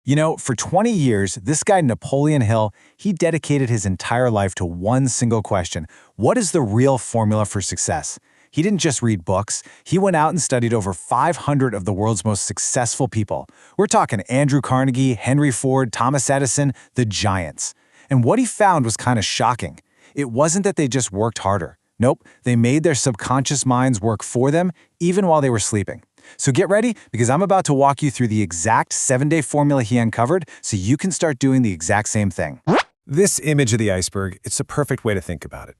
You know, for 20 years, this guy Napoleon Hill, he dedicated his entire life to one single question. What is the real formula for success? He didn't just read books. He went out and studied over 500 of the world's most successful people. We're talking Andrew Carnegie, Henry Ford, Thomas Edison, the giants. And what he found was kind of shocking. It wasn't that they just worked harder. Nope, they made their subconscious minds work for them even while they were sleeping. So get ready, because I'm about to walk you through the exact 7-day formula he uncovered so you can start doing the exact same thing. This image of the iceberg, it's a perfect way to think about it.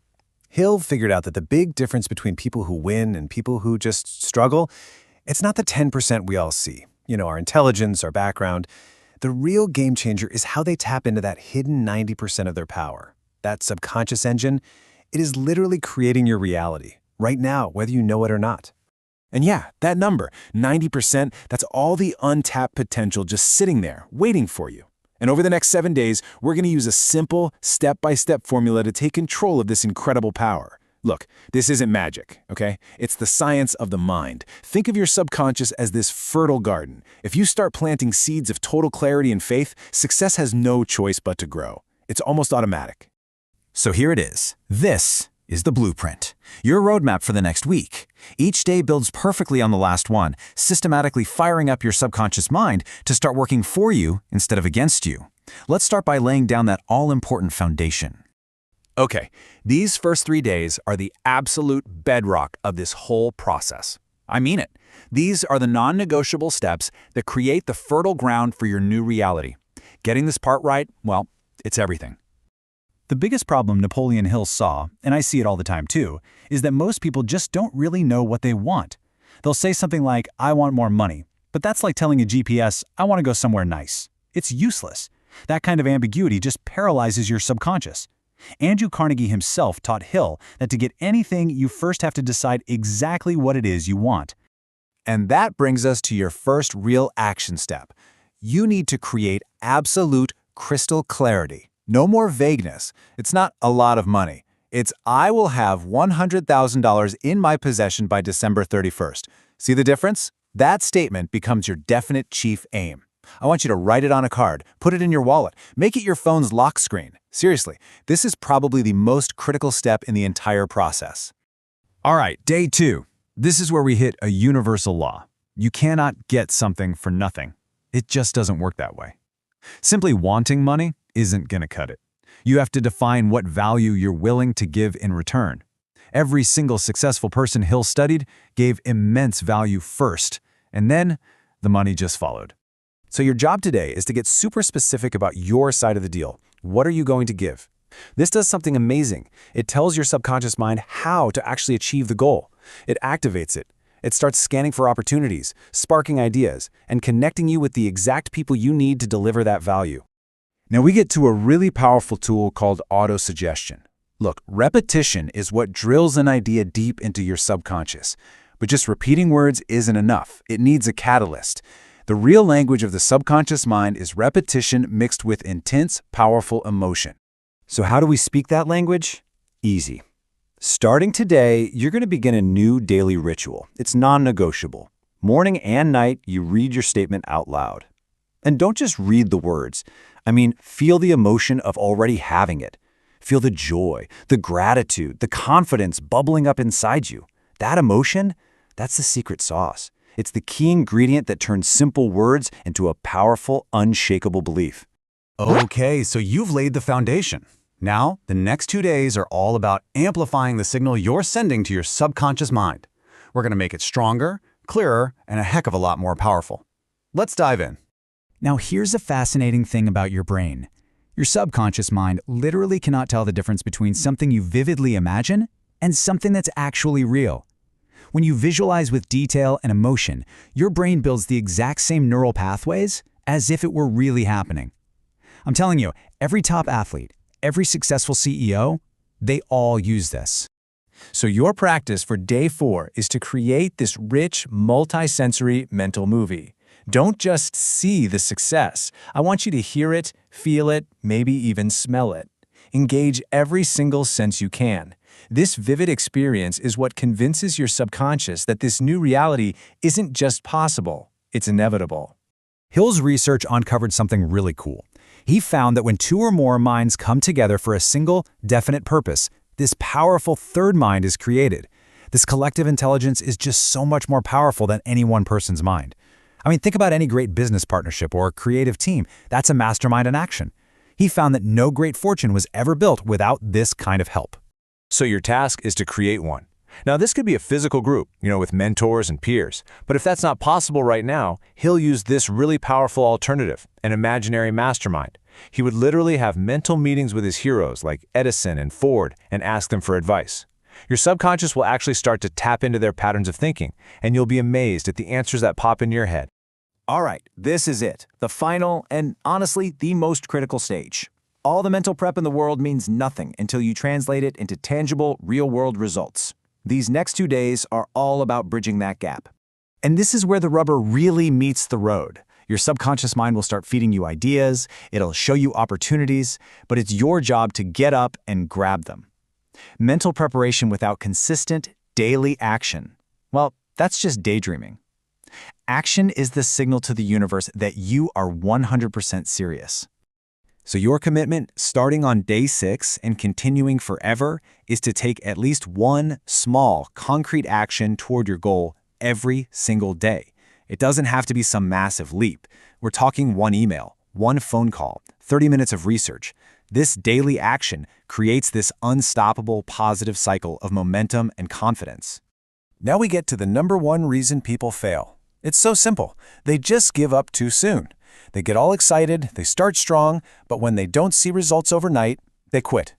Hill figured out that the big difference between people who win and people who just struggle, it's not the 10% we all see. You know, our intelligence, our background. The real game changer is how they tap into that hidden 90% of their power. That subconscious engine, it is literally creating your reality, right now, whether you know it or not. And yeah, that number, 90%, that's all the untapped potential just sitting there, waiting for you. And over the next 7 days, we're going to use a simple, step-by-step formula to take control of this incredible power. Look, this isn't magic, okay? It's the science of the mind. Think of your subconscious as this fertile garden. If you start planting seeds of total clarity and faith, success has no choice but to grow. It's almost automatic. So here it is. This is the blueprint, your roadmap for the next week. Each day builds perfectly on the last one, systematically firing up your subconscious mind to start working for you instead of against you. Let's start by laying down that all-important foundation. Okay, these first 3 days are the absolute bedrock of this whole process. I mean it. These are the non-negotiable steps that create the fertile ground for your new reality. Getting this part right, well, it's everything. The biggest problem Napoleon Hill saw, and I see it all the time too, is that most people just don't really know what they want. They'll say something like, I want more money, but that's like telling a GPS, I want to go somewhere nice. It's useless. That kind of ambiguity just paralyzes your subconscious. Andrew Carnegie himself taught Hill that to get anything, you first have to decide exactly what it is you want. And that brings us to your first real action step. You need to create absolute crystal clarity. No more vagueness. It's not a lot of money. It's I will have $100,000 in my possession by December 31st. See the difference? That statement becomes your definite chief aim. I want you to write it on a card, put it in your wallet, make it your phone's lock screen. Seriously, this is probably the most critical step in the entire process. All right, day 2. This is where we hit a universal law. You cannot get something for nothing. It just doesn't work that way. Simply wanting money isn't going to cut it. You have to define what value you're willing to give in return. Every single successful person Hill studied gave immense value first, and then the money just followed. So your job today is to get super specific about your side of the deal. What are you going to give? This does something amazing. It tells your subconscious mind how to actually achieve the goal. It activates it. It starts scanning for opportunities, sparking ideas, and connecting you with the exact people you need to deliver that value. Now we get to a really powerful tool called Autosuggestion. Look, repetition is what drills an idea deep into your subconscious. But just repeating words isn't enough. It needs a catalyst. The real language of the subconscious mind is repetition mixed with intense, powerful emotion. So how do we speak that language? Easy. Starting today, you're going to begin a new daily ritual. It's non-negotiable. Morning and night, you read your statement out loud. And don't just read the words. I mean, feel the emotion of already having it. Feel the joy, the gratitude, the confidence bubbling up inside you. That emotion, that's the secret sauce. It's the key ingredient that turns simple words into a powerful, unshakable belief. Okay, so you've laid the foundation. Now, the next 2 days are all about amplifying the signal you're sending to your subconscious mind. We're going to make it stronger, clearer, and a heck of a lot more powerful. Let's dive in. Now, here's a fascinating thing about your brain. Your subconscious mind literally cannot tell the difference between something you vividly imagine and something that's actually real. When you visualize with detail and emotion, your brain builds the exact same neural pathways as if it were really happening. I'm telling you, every top athlete, every successful CEO, they all use this. So your practice for day 4 is to create this rich, multi-sensory mental movie. Don't just see the success. I want you to hear it, feel it, maybe even smell it. Engage every single sense you can. This vivid experience is what convinces your subconscious that this new reality isn't just possible, it's inevitable. Hill's research uncovered something really cool. He found that when two or more minds come together for a single, definite purpose, this powerful third mind is created. This collective intelligence is just so much more powerful than any one person's mind. I mean, think about any great business partnership or creative team. That's a mastermind in action. He found that no great fortune was ever built without this kind of help. So your task is to create one. Now, this could be a physical group, with mentors and peers. But if that's not possible right now, he'll use this really powerful alternative, an imaginary mastermind. He would literally have mental meetings with his heroes like Edison and Ford and ask them for advice. Your subconscious will actually start to tap into their patterns of thinking, and you'll be amazed at the answers that pop into your head. All right, this is it. The final and, honestly, the most critical stage. All the mental prep in the world means nothing until you translate it into tangible, real-world results. These next 2 days are all about bridging that gap. And this is where the rubber really meets the road. Your subconscious mind will start feeding you ideas, it'll show you opportunities, but it's your job to get up and grab them. Mental preparation without consistent, daily action, well, that's just daydreaming. Action is the signal to the universe that you are 100% serious. So your commitment, starting on day 6 and continuing forever, is to take at least one small, concrete action toward your goal every single day. It doesn't have to be some massive leap. We're talking one email, one phone call, 30 minutes of research. This daily action creates this unstoppable positive cycle of momentum and confidence. Now we get to the #1 reason people fail. It's so simple. They just give up too soon. They get all excited, they start strong, but when they don't see results overnight, they quit.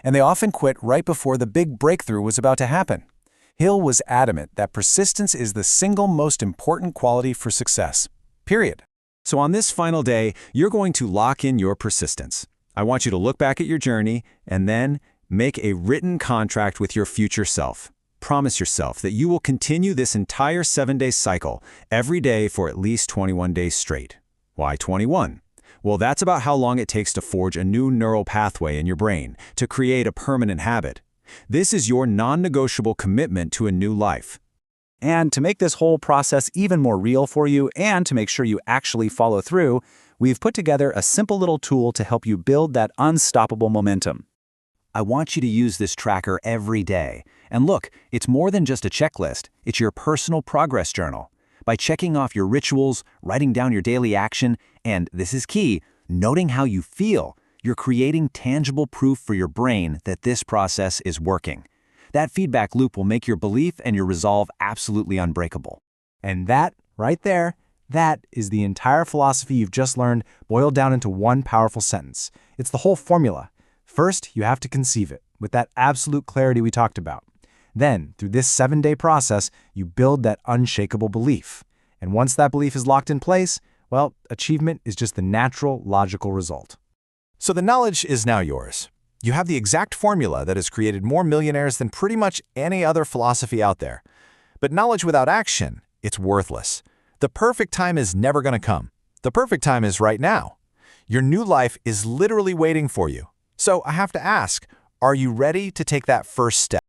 And they often quit right before the big breakthrough was about to happen. Hill was adamant that persistence is the single most important quality for success. Period. So on this final day, you're going to lock in your persistence. I want you to look back at your journey and then make a written contract with your future self. Promise yourself that you will continue this entire 7-day cycle every day for at least 21 days straight. Why 21? Well, that's about how long it takes to forge a new neural pathway in your brain, to create a permanent habit. This is your non-negotiable commitment to a new life. And to make this whole process even more real for you and to make sure you actually follow through, we've put together a simple little tool to help you build that unstoppable momentum. I want you to use this tracker every day. And look, it's more than just a checklist, it's your personal progress journal. By checking off your rituals, writing down your daily action, and this is key, noting how you feel, you're creating tangible proof for your brain that this process is working. That feedback loop will make your belief and your resolve absolutely unbreakable. And that, right there, that is the entire philosophy you've just learned boiled down into one powerful sentence. It's the whole formula. First, you have to conceive it, with that absolute clarity we talked about. Then, through this 7-day process, you build that unshakable belief. And once that belief is locked in place, well, achievement is just the natural, logical result. So the knowledge is now yours. You have the exact formula that has created more millionaires than pretty much any other philosophy out there. But knowledge without action, it's worthless. The perfect time is never going to come. The perfect time is right now. Your new life is literally waiting for you. So I have to ask, are you ready to take that first step?